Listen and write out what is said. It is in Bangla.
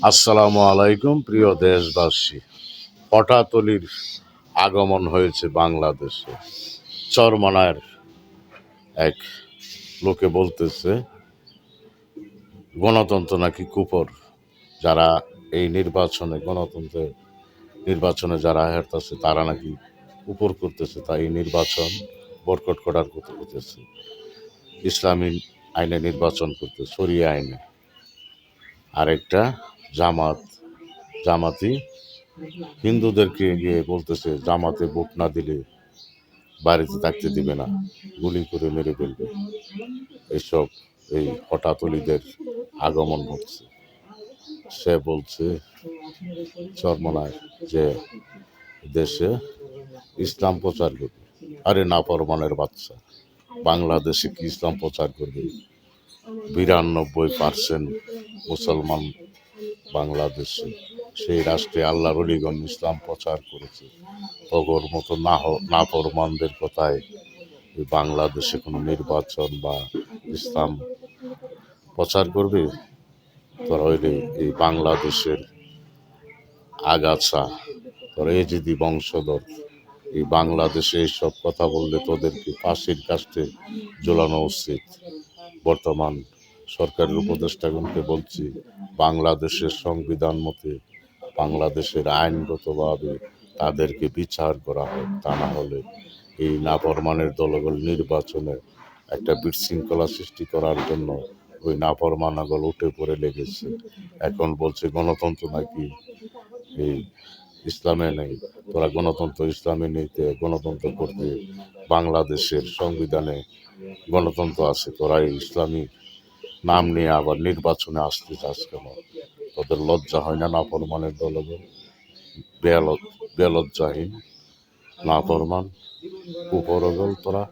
আসসালামু আলাইকুম প্রিয় দেশবাসী। হঠাৎলির আগমন হয়েছে বাংলাদেশে। চরমনার এক লোকে বলতেছে গণতন্ত্র নাকি কুপর। যারা এই নির্বাচনে যারা হারতেছে তারা নাকি উপর করতেছে, তাই এই নির্বাচন বয়কট করার কথা করতেছে। ইসলামী আইনে নির্বাচন করতে, শরিয়া আইনে। আরেকটা জামাতি হিন্দুদেরকে গিয়ে বলতেছে জামাতে ভোট না দিলে বাড়িতে থাকতে দিবে না, গুলি করে মেরে ফেলবে। এসব এই হঠাৎলিদের আগমন ঘটছে। সে বলছে চরমনায় যে দেশে ইসলাম প্রচার করবে। আরে নাফরমানের বাচ্চা, বাংলাদেশে কি ইসলাম প্রচার করবে? 92% মুসলমান বাংলাদেশে। সেই রাষ্ট্রে আল্লাহর অলিগণ ইসলাম প্রচার করেছে। তগর মতো নাফরমানদের কথায় এই বাংলাদেশে কোনো নির্বাচন বা ইসলাম প্রচার করবে? তোরা হইলে এই বাংলাদেশের আগাছা, তোরা এজিদি বংশধর। এই বাংলাদেশে এইসব কথা বললে তোদেরকে ফাঁসির কাস্টে ঝোলানো উচিত। বর্তমান সরকারের উপদেষ্টাগণকে বলছি, বাংলাদেশের সংবিধান মতে বাংলাদেশের আইনগতভাবে তাদেরকে বিচার করা হোক। তা না হলে এই নাফরমানের দলগুলো নির্বাচনে একটা বিশৃঙ্খলা সৃষ্টি করার জন্য ওই নাফরমানাগুলো উঠে পড়ে লেগেছে। এখন বলছে গণতন্ত্র নাকি এই ইসলামে নেই। তোরা গণতন্ত্র ইসলামে নিতে গণতন্ত্র করতে, বাংলাদেশের সংবিধানে গণতন্ত্র আছে, তোরা এই ইসলামী নাম নিয়ে আবার নির্বাচনে আসতে চাস কেন? তোদের লজ্জা হয় না? নাফরমানের দলগুলো বেলজ্জাহীন নাফরমান কুপরগল তোরা।